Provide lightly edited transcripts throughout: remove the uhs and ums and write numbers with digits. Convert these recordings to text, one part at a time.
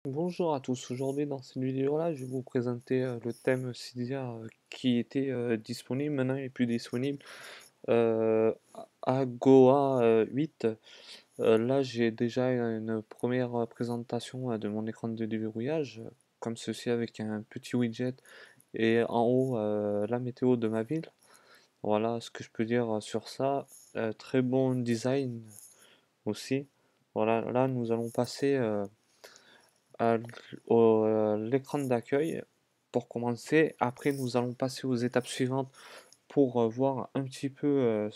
Bonjour à tous, aujourd'hui dans cette vidéo-là, je vais vous présenter le thème Cydia qui était disponible, maintenant il n'est plus disponible, à Goa 8. Là j'ai déjà une première présentation de mon écran de déverrouillage, comme ceci avec un petit widget et en haut la météo de ma ville. Voilà ce que je peux dire sur ça. Très bon design aussi. Voilà, là nous allons passer à l'écran d'accueil pour commencer. Après, nous allons passer aux étapes suivantes pour voir un petit peu,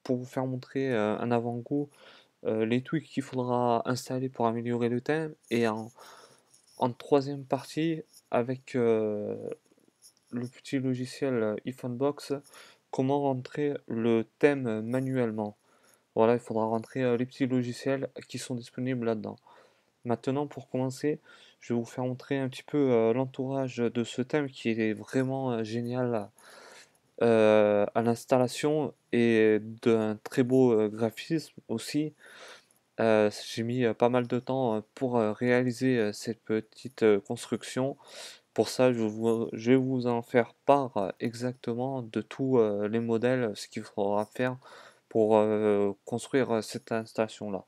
pour vous faire montrer un avant-goût, les tweaks qu'il faudra installer pour améliorer le thème. Et en troisième partie, avec le petit logiciel iPhonebox, comment rentrer le thème manuellement. Voilà, il faudra rentrer les petits logiciels qui sont disponibles là-dedans. Maintenant, pour commencer, je vais vous faire montrer un petit peu l'entourage de ce thème qui est vraiment génial à l'installation et d'un très beau graphisme aussi. J'ai mis pas mal de temps pour réaliser cette petite construction. Pour ça, je vais vous en faire part exactement de tous les modèles, ce qu'il faudra faire pour construire cette installation-là.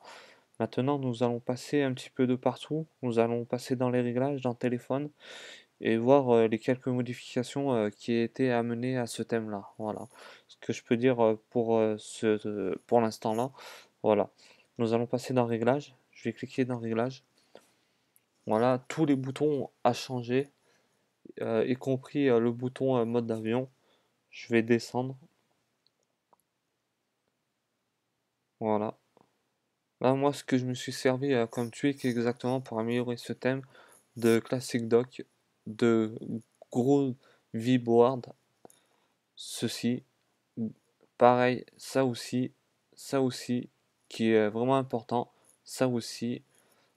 Maintenant, nous allons passer un petit peu de partout. Nous allons passer dans les réglages, dans le téléphone, et voir les quelques modifications qui ont été amenées à ce thème-là. Voilà. Ce que je peux dire pour, pour l'instant là. Voilà. Nous allons passer dans réglages. Je vais cliquer dans réglages. Voilà, tous les boutons à changer, y compris le bouton mode d'avion. Je vais descendre. Voilà. Là, moi, ce que je me suis servi comme tweak exactement pour améliorer ce thème, de Classic Dock, de gros V-board, ceci, pareil, ça aussi, qui est vraiment important, ça aussi,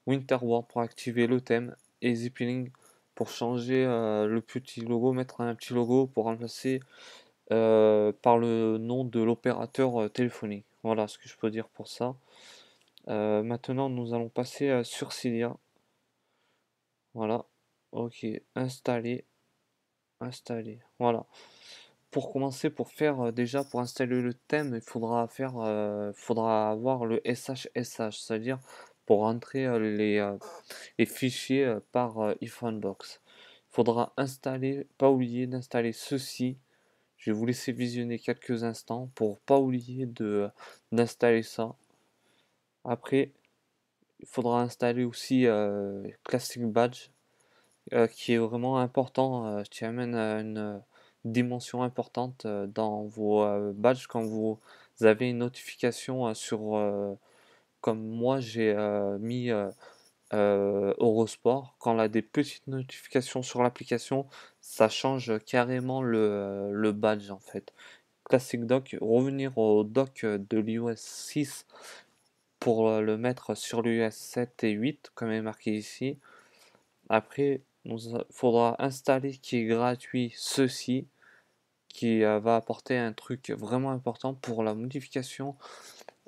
Winterboard pour activer le thème, et Zipping pour changer le petit logo, mettre un petit logo pour remplacer par le nom de l'opérateur téléphonique. Voilà ce que je peux dire pour ça. Maintenant, nous allons passer sur Cydia. Voilà. Ok, installer. Installer. Voilà. Pour commencer, pour faire déjà pour installer le thème, faudra avoir le SHSH, c'est-à-dire pour rentrer les fichiers par iPhonebox. Il faudra installer, pas oublier d'installer ceci. Je vais vous laisser visionner quelques instants pour pas oublier d'installer ça. Après, il faudra installer aussi Classic Badge, qui est vraiment important, qui amène à une dimension importante dans vos badges quand vous avez une notification comme moi j'ai mis Eurosport, quand on a des petites notifications sur l'application, ça change carrément le badge en fait. Classic Dock, revenir au dock de l'iOS 6 pour le mettre sur l'iOS 7 et 8 comme est marqué ici. Après, il faudra installer qui est gratuit ceci, qui va apporter un truc vraiment important pour la modification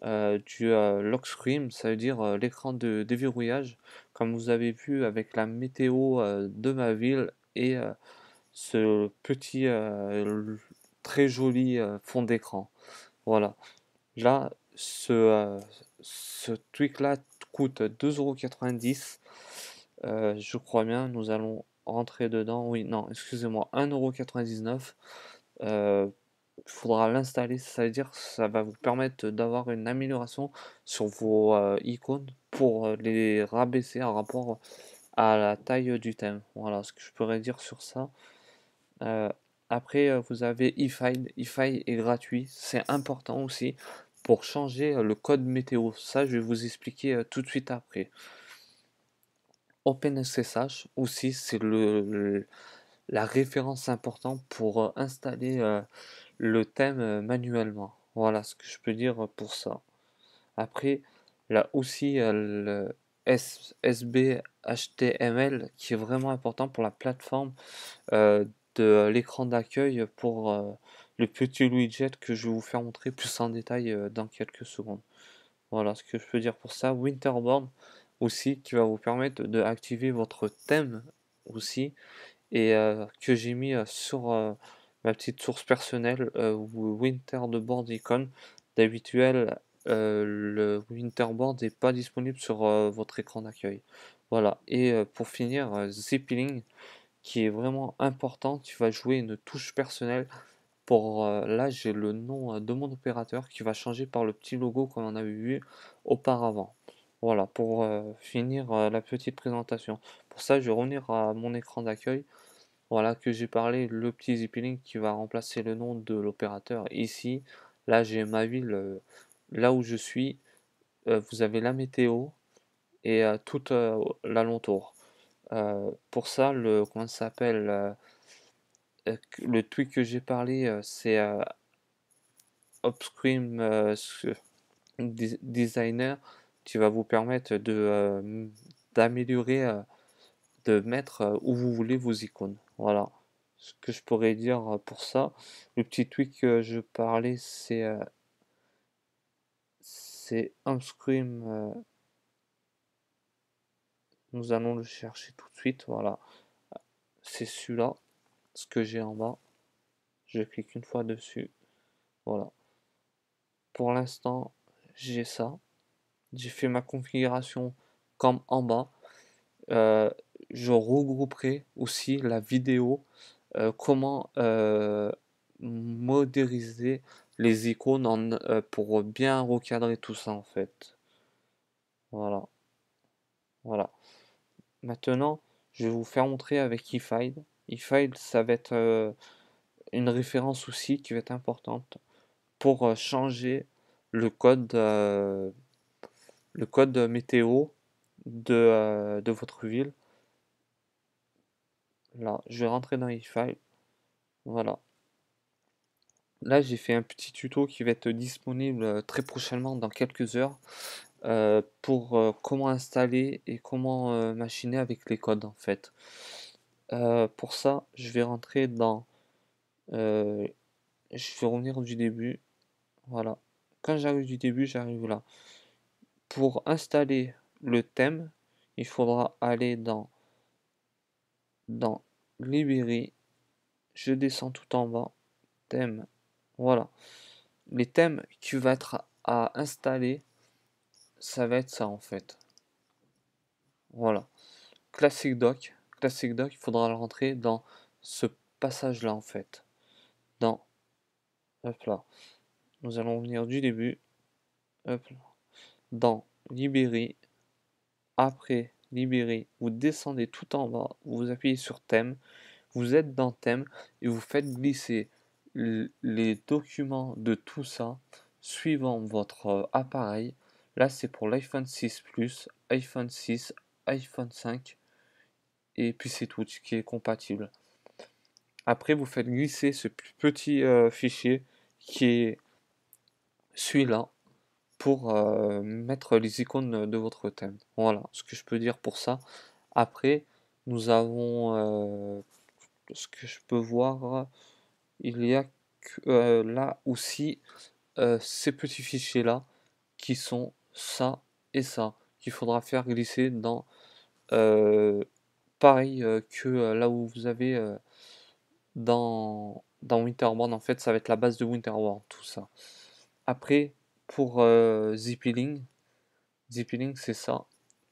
du lock screen, ça veut dire l'écran de déverrouillage, comme vous avez vu avec la météo de ma ville et ce petit très joli fond d'écran. Voilà. Là, ce tweak là coûte 2,90 €. Je crois bien, nous allons rentrer dedans. Oui, non, excusez-moi, 1,99 €. Il faudra l'installer, ça veut dire que ça va vous permettre d'avoir une amélioration sur vos icônes pour les rabaisser en rapport à la taille du thème. Voilà ce que je pourrais dire sur ça. Euh, Après, vous avez eFile. eFile est gratuit, c'est important aussi pour changer le code météo. Ça, je vais vous expliquer tout de suite après. OpenSSH aussi, c'est la référence importante pour installer le thème manuellement. Voilà ce que je peux dire pour ça. Après, là aussi, le SBHTML qui est vraiment important pour la plateforme euh, de l'écran d'accueil pour le petit widget que je vais vous faire montrer plus en détail dans quelques secondes. Voilà ce que je peux dire pour ça. Winterboard, aussi qui va vous permettre de activer votre thème aussi et que j'ai mis sur ma petite source personnelle Winterboard Icon. D'habitude, le Winterboard n'est pas disponible sur votre écran d'accueil. Voilà, et pour finir, Zipping, qui est vraiment important, qui va jouer une touche personnelle. Pour là, j'ai le nom de mon opérateur qui va changer par le petit logo qu'on en avait vu auparavant. Voilà, pour finir la petite présentation. Pour ça, je vais revenir à mon écran d'accueil. Voilà, que j'ai parlé, le petit zipping qui va remplacer le nom de l'opérateur. Ici, là, j'ai ma ville, là où je suis. Vous avez la météo et tout l'alentour. Pour ça, comment ça s'appelle le tweet que j'ai parlé, c'est Upstream Designer qui va vous permettre d'améliorer, de mettre où vous voulez vos icônes. Voilà ce que je pourrais dire pour ça. Le petit tweak que je parlais, c'est Upstream. Nous allons le chercher tout de suite. Voilà, c'est celui-là, ce que j'ai en bas. Je clique une fois dessus. Voilà. Pour l'instant, j'ai ça. J'ai fait ma configuration comme en bas. Euh, je regrouperai aussi la vidéo, comment modéliser les icônes pour bien recadrer tout ça en fait. Voilà, voilà. Maintenant, je vais vous faire montrer avec eFile. eFile, ça va être une référence aussi qui va être importante pour changer le code, le code météo de votre ville. Là, je vais rentrer dans eFile. Voilà. Là, j'ai fait un petit tuto qui va être disponible très prochainement dans quelques heures pour comment installer et comment machiner avec les codes en fait. Pour ça, je vais rentrer dans... euh, je vais revenir du début. Voilà. Quand j'arrive du début, j'arrive là. Pour installer le thème, il faudra aller dans Librairie. Je descends tout en bas. Thème. Voilà. Les thèmes qui va être à installer, ça va être ça en fait. Voilà. Classic Doc. Classic Doc, il faudra le rentrer dans ce passage-là en fait. Dans, hop là. Nous allons venir du début. Hop là. Dans Libéry. Après Libéry, vous descendez tout en bas. Vous appuyez sur thème. Vous êtes dans thème et vous faites glisser les documents de tout ça suivant votre appareil. Là, c'est pour l'iPhone 6 Plus, iPhone 6, iPhone 5 et puis c'est tout ce qui est compatible. Après, vous faites glisser ce petit fichier qui est celui-là pour mettre les icônes de votre thème. Voilà ce que je peux dire pour ça. Après, nous avons ce que je peux voir, il y a là aussi ces petits fichiers là qui sont ça et ça qu'il faudra faire glisser dans pareil que là où vous avez dans Winterboard. En fait, ça va être la base de Winterboard, tout ça. Après, pour Zipping, c'est ça.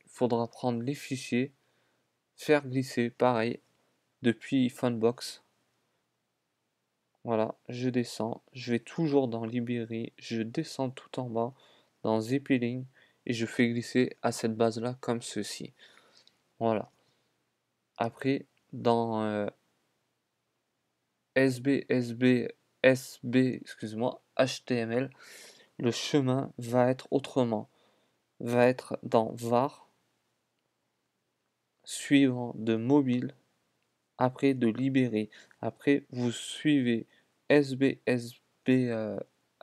Il faudra prendre les fichiers, faire glisser pareil depuis Funbox. Voilà, je descends, je vais toujours dans Librairie, je descends tout en bas dans Zipping et je fais glisser à cette base là comme ceci. Voilà. Après, dans excuse-moi, HTML, le chemin va être autrement. Va être dans var, suivant de mobile, après de libérer. Après, vous suivez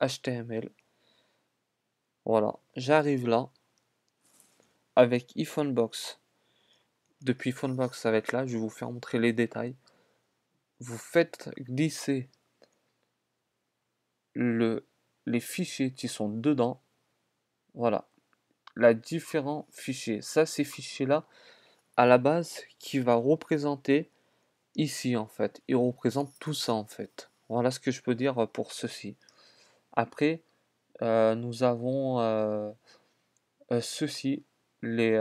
HTML. Voilà, j'arrive là avec iPhonebox. Depuis Phonebox, ça va être là. Je vais vous faire montrer les détails. Vous faites glisser les fichiers qui sont dedans. Voilà, la différents fichiers. Ça, ces fichiers-là, à la base, qui va représenter ici, en fait. Il représente tout ça, en fait. Voilà ce que je peux dire pour ceci. Après, nous avons ceci, les,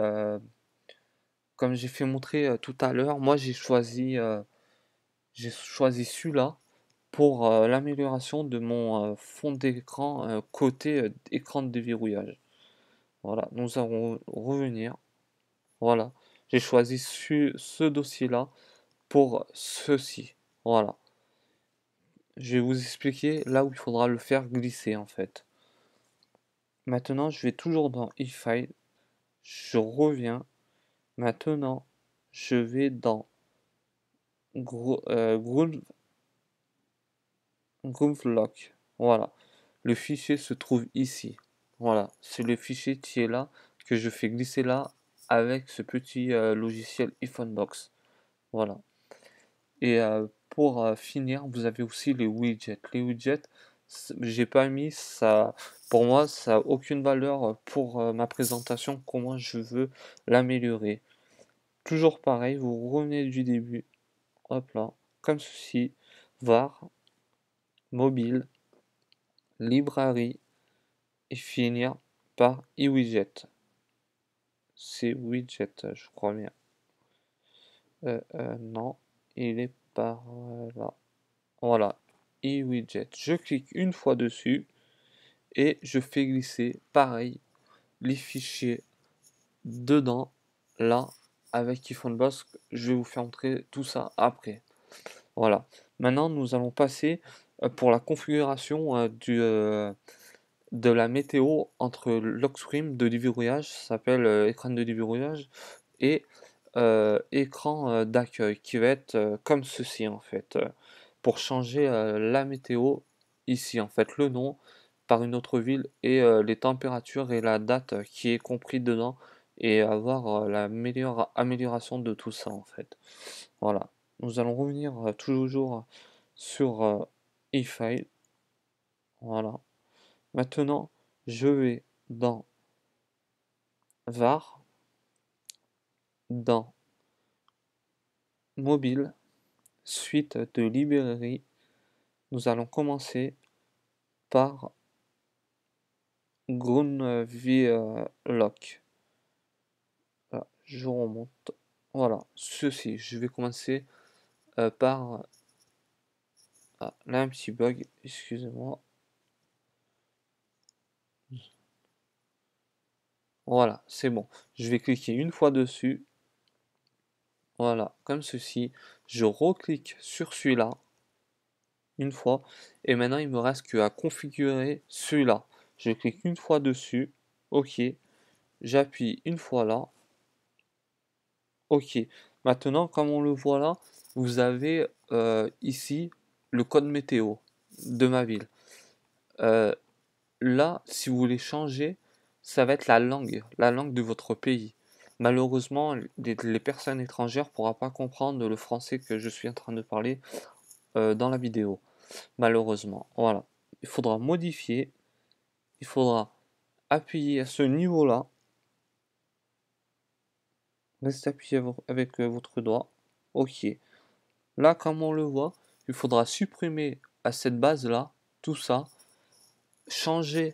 comme j'ai fait montrer tout à l'heure, moi j'ai choisi celui-là pour l'amélioration de mon fond d'écran côté écran de déverrouillage. Voilà, nous allons revenir. Voilà, j'ai choisi ce dossier-là pour ceci. Voilà, je vais vous expliquer là où il faudra le faire glisser en fait. Maintenant, je vais toujours dans e-file, je reviens. Maintenant, je vais dans Groovelock. Voilà, le fichier se trouve ici. Voilà, c'est le fichier qui est là que je fais glisser là avec ce petit logiciel iPhonebox. Voilà. Et pour finir, vous avez aussi les widgets. Les widgets, j'ai pas mis ça. Pour moi, ça n'a aucune valeur pour ma présentation. Comment je veux l'améliorer. Toujours pareil, vous revenez du début. Hop là, comme ceci. Var, mobile, librairie et finir par e-widget. C'est widget, je crois bien. Non, il est par là. Voilà, e-widget. Je clique une fois dessus et je fais glisser, pareil, les fichiers dedans, là, avec iPhonebox. Je vais vous faire entrer tout ça après. Voilà. Maintenant, nous allons passer pour la configuration de la météo entre lock screen de déverrouillage, ça s'appelle écran de déverrouillage, et écran d'accueil, qui va être comme ceci en fait. Pour changer la météo ici en fait, le nom par une autre ville et les températures et la date qui est compris dedans et avoir la meilleure amélioration de tout ça en fait. Voilà, nous allons revenir toujours sur e-file. Voilà, maintenant je vais dans var, dans mobile, suite de librairie. Nous allons commencer par Groovlock. Voilà, je remonte. Voilà, ceci. Je vais commencer par... Ah, là, un petit bug, excusez-moi. Voilà, c'est bon. Je vais cliquer une fois dessus. Voilà, comme ceci. Je reclique sur celui-là une fois. Et maintenant, il me reste qu'à configurer celui-là. Je clique une fois dessus. OK. J'appuie une fois là. OK. Maintenant, comme on le voit là, vous avez ici le code météo de ma ville. Là, si vous voulez changer, ça va être la langue de votre pays. Malheureusement, les personnes étrangères ne pourront pas comprendre le français que je suis en train de parler dans la vidéo. Malheureusement, voilà. Il faudra modifier, il faudra appuyer à ce niveau-là. Restez appuyé avec votre doigt. OK. Là, comme on le voit, il faudra supprimer à cette base-là tout ça, changer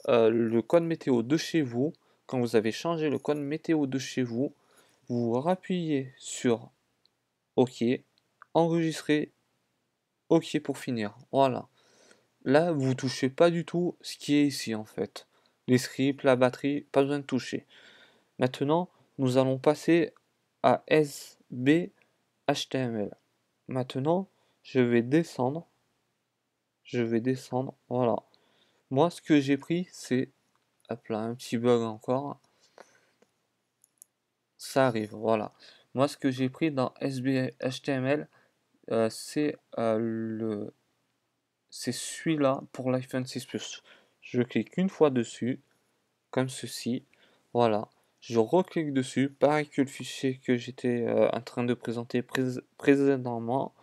le code météo de chez vous. Quand vous avez changé le code météo de chez vous, vous rappuyez sur OK, enregistrer, OK pour finir. Voilà. Là, vous touchez pas du tout ce qui est ici en fait. Les scripts, la batterie, pas besoin de toucher. Maintenant, nous allons passer à SBHTML. Maintenant, je vais descendre. Voilà. Moi, ce que j'ai pris, c'est... Hop là, un petit bug encore. Ça arrive, voilà. Moi, ce que j'ai pris dans SBHTML, c'est c'est celui-là pour l'iPhone 6 Plus. Je clique une fois dessus, comme ceci. Voilà. Je reclique dessus, pareil que le fichier que j'étais en train de présenter précédemment.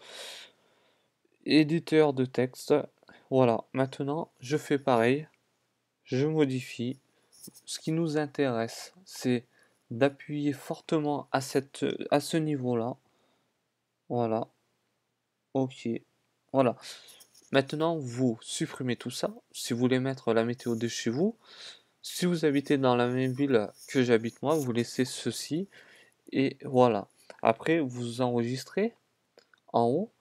Éditeur de texte. Voilà. Maintenant, je fais pareil. Je modifie. ce qui nous intéresse, c'est d'appuyer fortement à ce niveau-là. Voilà, ok. Voilà. Maintenant, vous supprimez tout ça. Si vous voulez mettre la météo de chez vous, si vous habitez dans la même ville que j'habite moi, vous laissez ceci. Et voilà. Après, vous enregistrez en haut.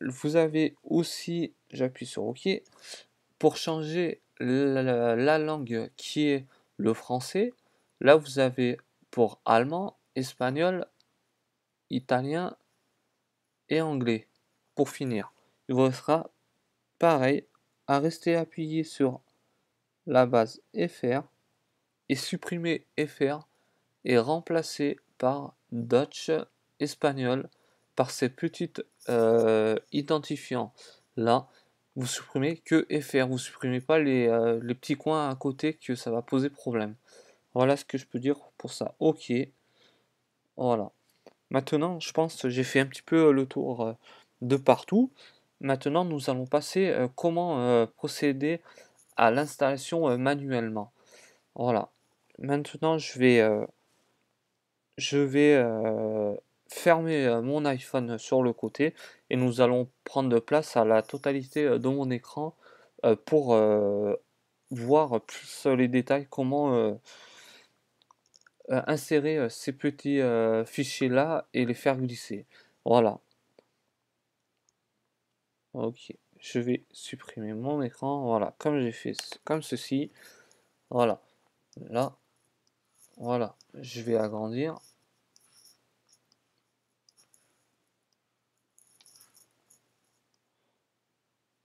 Vous avez aussi, j'appuie sur OK, pour changer la langue qui est le français. Là, vous avez pour allemand, espagnol, italien et anglais. Pour finir, il vous restera pareil à rester appuyé sur la base FR et supprimer FR et remplacer par Dutch espagnol par ces petites identifiants là. Vous supprimez que FR, vous supprimez pas les petits coins à côté que ça va poser problème. Voilà ce que je peux dire pour ça. Ok, voilà. Maintenant, je pense que j'ai fait un petit peu le tour de partout. Maintenant, nous allons passer comment procéder à l'installation manuellement. Voilà. Maintenant, je vais fermer mon iPhone sur le côté et nous allons prendre de place à la totalité de mon écran pour voir plus les détails, comment insérer ces petits fichiers là et les faire glisser. Voilà, ok. Je vais supprimer mon écran, voilà, comme j'ai fait, comme ceci. Voilà, là, voilà, je vais agrandir.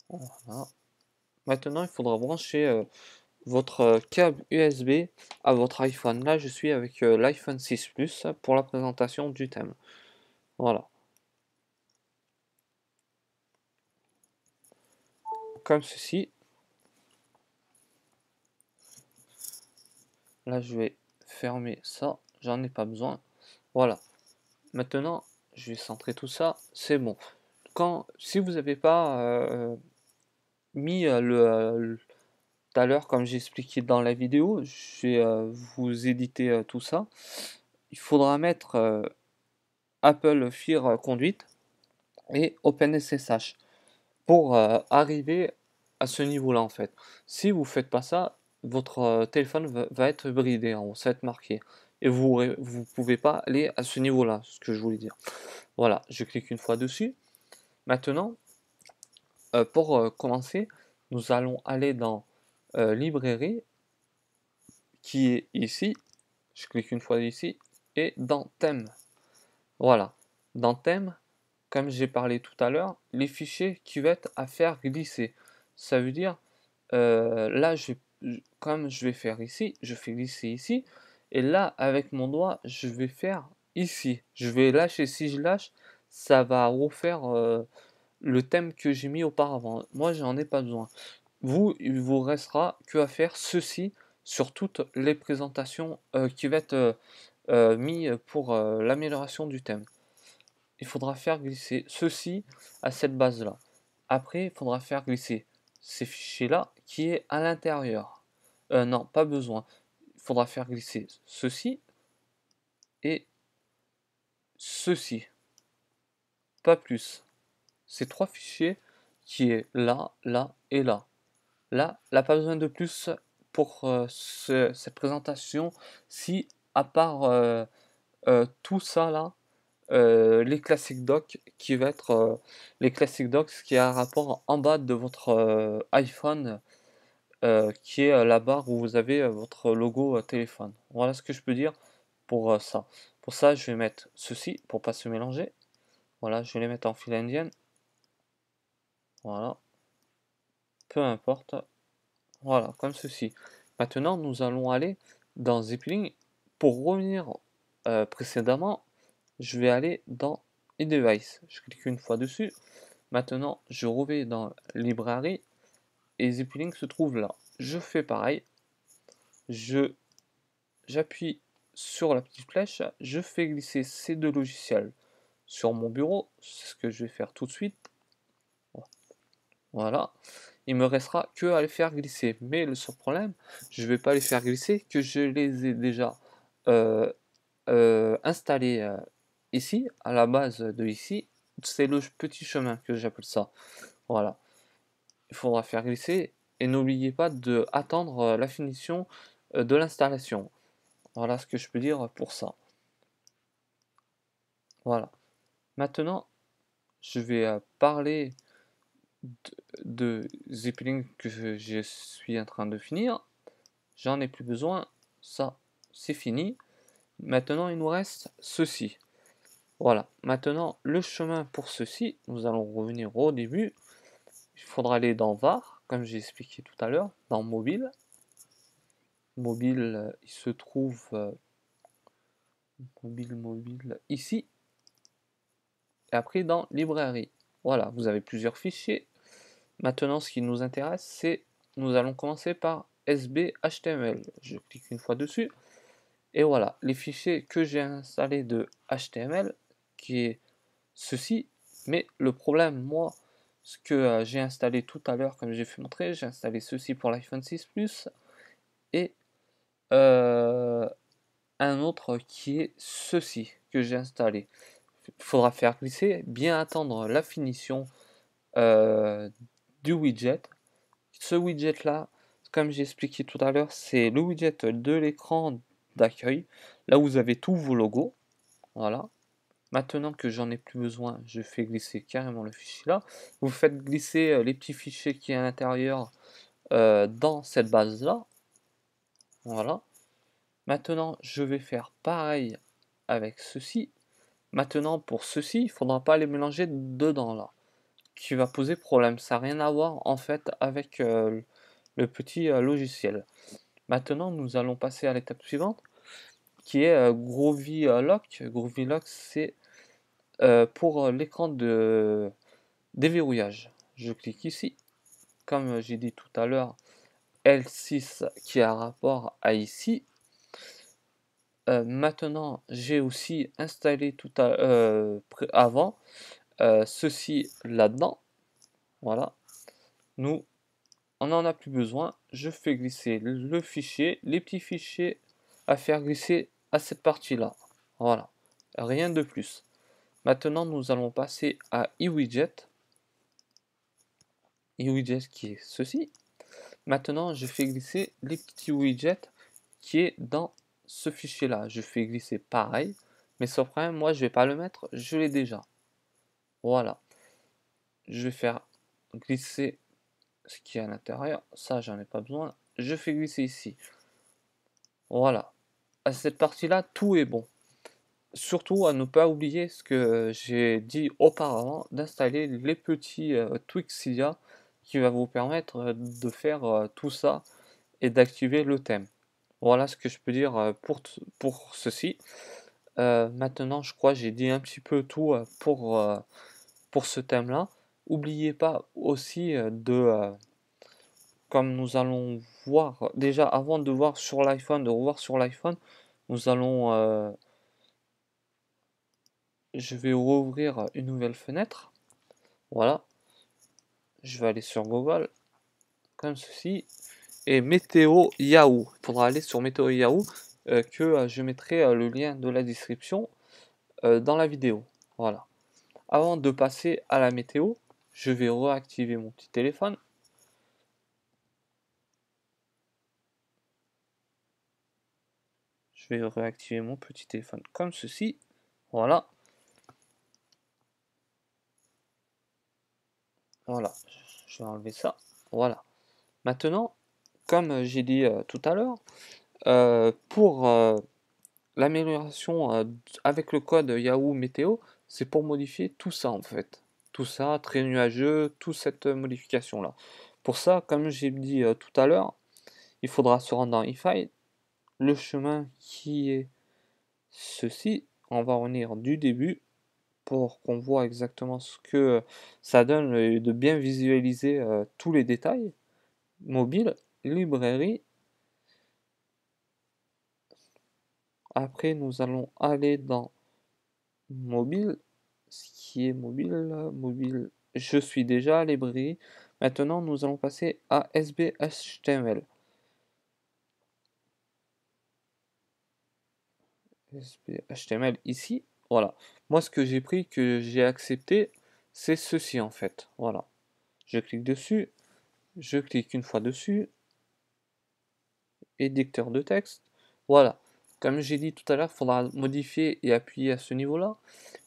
Voilà. Maintenant, il faudra brancher votre câble USB à votre iPhone. Là, je suis avec l'iPhone 6 Plus pour la présentation du thème. Voilà, comme ceci. Là, je vais fermer ça. J'en ai pas besoin. Voilà. Maintenant, je vais centrer tout ça. C'est bon. Si vous n'avez pas mis tout à l'heure, comme j'ai expliqué dans la vidéo, je vais vous éditer tout ça. Il faudra mettre Apple Fire Conduit et OpenSSH pour arriver à ce niveau-là en fait. Si vous faites pas ça, votre téléphone va être bridé en haut, ça va être marqué. Et vous pouvez pas aller à ce niveau-là, ce que je voulais dire. Voilà, je clique une fois dessus. Maintenant, pour commencer, nous allons aller dans librairie, qui est ici. Je clique une fois ici, et dans thème. Voilà, dans thème, comme j'ai parlé tout à l'heure, les fichiers qui vont être à faire glisser. Ça veut dire, là, comme je vais faire ici, je fais glisser ici, et là, avec mon doigt, je vais faire ici. Je vais lâcher, si je lâche, ça va refaire le thème que j'ai mis auparavant. Moi, j'en ai pas besoin. Vous, il vous restera que à faire ceci sur toutes les présentations qui vont être mis pour l'amélioration du thème. Il faudra faire glisser ceci à cette base-là. Après, il faudra faire glisser ces fichiers-là qui est à l'intérieur. Non, pas besoin. Il faudra faire glisser ceci et ceci. Pas plus. Ces trois fichiers qui est là, là et là. Là, pas besoin de plus pour cette présentation si, à part tout ça là, les classiques docs qui va être les classiques docs qui a un rapport en bas de votre iPhone qui est la barre où vous avez votre logo téléphone. Voilà ce que je peux dire pour ça. Pour ça, je vais mettre ceci pour pas se mélanger. Voilà, je vais les mettre en file indienne. Voilà, peu importe. Voilà, comme ceci. Maintenant, nous allons aller dans Zipling. Pour revenir précédemment, je vais aller dans eDevice. Je clique une fois dessus. Maintenant, je reviens dans Librairie et Zipling se trouve là. Je fais pareil. J'appuie sur la petite flèche. Je fais glisser ces deux logiciels sur mon bureau. C'est ce que je vais faire tout de suite. Voilà. il me restera que à les faire glisser. Mais le seul problème, je vais pas les faire glisser, que je les ai déjà euh, installés ici, à la base de ici. C'est le petit chemin que j'appelle ça. Voilà. Il faudra faire glisser et n'oubliez pas de attendre la finition de l'installation. Voilà ce que je peux dire pour ça. Voilà. Maintenant, je vais parler de Zeppelin que je suis en train de finir. J'en ai plus besoin. Ça, c'est fini. Maintenant, il nous reste ceci. Voilà. Maintenant, le chemin pour ceci, nous allons revenir au début. Il faudra aller dans VAR, comme j'ai expliqué tout à l'heure, dans mobile. Mobile, il se trouve mobile ici. Et après dans librairie. Voilà, vous avez plusieurs fichiers. Maintenant, ce qui nous intéresse, c'est nous allons commencer par SB-HTML. Je clique une fois dessus. Et voilà, les fichiers que j'ai installés de HTML, qui est ceci. Mais le problème, moi, ce que j'ai installé tout à l'heure, comme j'ai fait montrer, j'ai installé ceci pour l'iPhone 6 Plus et un autre qui est ceci que j'ai installé. Il faudra faire glisser, bien attendre la finition du widget. Ce widget là, comme j'ai expliqué tout à l'heure, c'est le widget de l'écran d'accueil, là où vous avez tous vos logos. Voilà. Maintenant que j'en ai plus besoin, je fais glisser carrément le fichier là. Vous faites glisser les petits fichiers qui est à l'intérieur dans cette base là. Voilà. Maintenant, je vais faire pareil avec ceci. Maintenant, pour ceci, il ne faudra pas les mélanger dedans là, qui va poser problème. Ça n'a rien à voir en fait avec le petit logiciel. Maintenant, nous allons passer à l'étape suivante, qui est Groovy Lock. Groovy Lock, c'est pour l'écran de déverrouillage. Je clique ici. Comme j'ai dit tout à l'heure, L6 qui a rapport à ici. Maintenant, j'ai aussi installé tout avant ceci là-dedans. Voilà. Nous, on n'en a plus besoin. Je fais glisser le fichier, les petits fichiers à faire glisser à cette partie-là. Voilà. Rien de plus. Maintenant, nous allons passer à eWidget. eWidget qui est ceci. Maintenant, je fais glisser les petits widgets qui est dans ce fichier-là. Je fais glisser pareil, mais sauf problème, moi, je vais pas le mettre, je l'ai déjà. Voilà. Je vais faire glisser ce qui est à l'intérieur. Ça, j'en ai pas besoin. Je fais glisser ici. Voilà. À cette partie-là, tout est bon. Surtout à ne pas oublier ce que j'ai dit auparavant, d'installer les petits Twixia qui va vous permettre de faire tout ça et d'activer le thème. Voilà ce que je peux dire pour ceci. Maintenant, je crois que j'ai dit un petit peu tout pour ce thème-là. N'oubliez pas aussi comme nous allons voir, déjà avant de voir sur l'iPhone, de revoir sur l'iPhone, nous allons, je vais rouvrir une nouvelle fenêtre. Voilà, je vais aller sur Google, comme ceci, et Météo Yahoo. Il faudra aller sur Météo Yahoo, que je mettrai le lien de la description dans la vidéo. Voilà. Avant de passer à la météo, je vais réactiver mon petit téléphone. Je vais réactiver mon petit téléphone comme ceci. Voilà. Voilà. Je vais enlever ça. Voilà. Maintenant, comme j'ai dit tout à l'heure, pour l'amélioration avec le code Yahoo Météo, c'est pour modifier tout ça en fait. Tout ça, très nuageux, toute cette modification là. Pour ça, comme j'ai dit tout à l'heure, il faudra se rendre dans eFile. Le chemin qui est ceci, on va revenir du début pour qu'on voit exactement ce que ça donne et de bien visualiser tous les détails. Mobile, librairie. Après, nous allons aller dans mobile. Ce qui est mobile, mobile. Je suis déjà à librairie. Maintenant, nous allons passer à SBHTML. SBHTML ici, voilà. Moi, ce que j'ai pris, que j'ai accepté, c'est ceci en fait. Voilà. Je clique dessus, je clique une fois dessus, éditeur de texte. Voilà. Comme j'ai dit tout à l'heure, il faudra modifier et appuyer à ce niveau-là.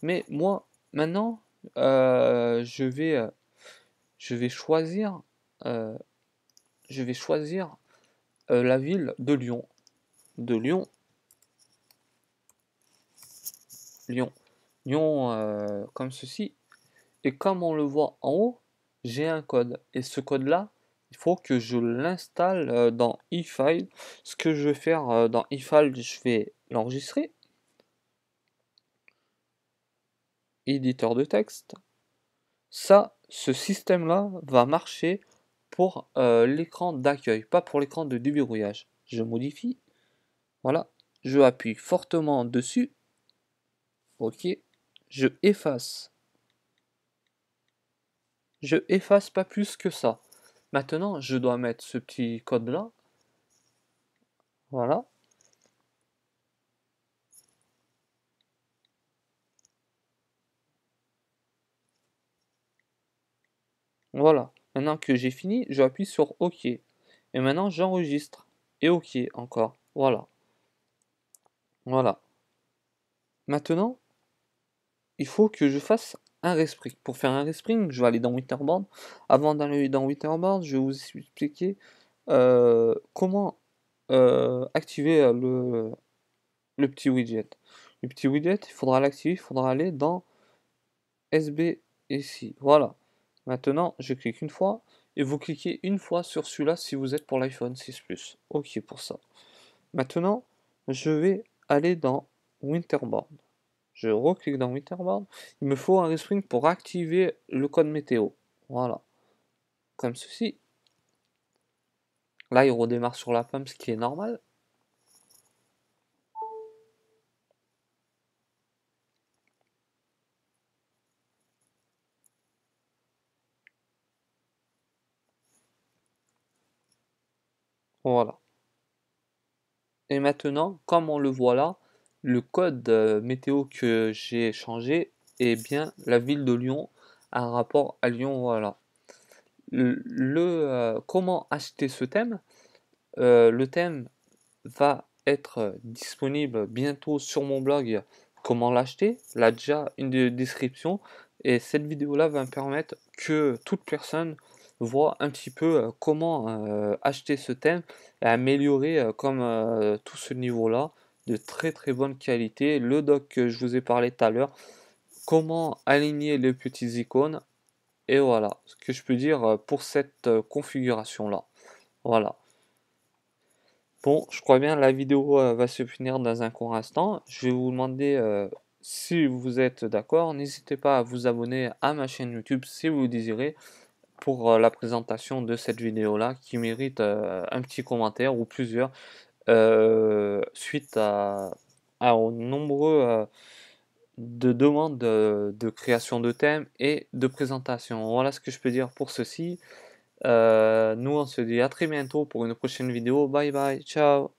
Mais moi, maintenant, je vais choisir, euh, la ville de Lyon. De Lyon, Lyon. Lyon, comme ceci. Et comme on le voit en haut, j'ai un code. Et ce code-là, il faut que je l'installe dans eFile. Ce que je vais faire dans eFile, je vais l'enregistrer. Éditeur de texte. Ça, ce système-là va marcher pour l'écran d'accueil, pas pour l'écran de déverrouillage. Je modifie. Voilà. Je appuie fortement dessus. OK. Je efface. Je efface pas plus que ça. Maintenant, je dois mettre ce petit code-là. Voilà. Voilà. Maintenant que j'ai fini, j'appuie sur OK. Et maintenant, j'enregistre. Et OK encore. Voilà. Voilà. Maintenant, il faut que je fasse un respring. Pour faire un respring, je vais aller dans Winterboard. Avant d'aller dans Winterboard, je vais vous expliquer comment activer le petit widget. Le petit widget, il faudra l'activer, il faudra aller dans SB ici. Voilà. Maintenant, je clique une fois et vous cliquez une fois sur celui-là si vous êtes pour l'iPhone 6 Plus. OK pour ça. Maintenant, je vais aller dans Winterboard. Je reclique dans Winterboard. Il me faut un respring pour activer le code météo. Voilà. Comme ceci. Là, il redémarre sur la pomme, ce qui est normal. Voilà. Et maintenant, comme on le voit là, le code météo que j'ai changé est bien la ville de Lyon, un rapport à Lyon, voilà. Comment acheter ce thème? Le thème va être disponible bientôt sur mon blog. Comment l'acheter? Là déjà une description. Et cette vidéo-là va me permettre que toute personne voit un petit peu comment acheter ce thème et améliorer comme tout ce niveau-là de très très bonne qualité. Le doc que je vous ai parlé tout à l'heure, comment aligner les petits icônes. Et voilà ce que je peux dire pour cette configuration-là. Voilà. Bon, je crois bien la vidéo va se finir dans un court instant. Je vais vous demander si vous êtes d'accord. N'hésitez pas à vous abonner à ma chaîne YouTube si vous le désirez pour la présentation de cette vidéo-là qui mérite un petit commentaire ou plusieurs suite aux nombreux de demandes de création de thèmes et de présentation. Voilà ce que je peux dire pour ceci. Nous, on se dit à très bientôt pour une prochaine vidéo. Bye bye, ciao.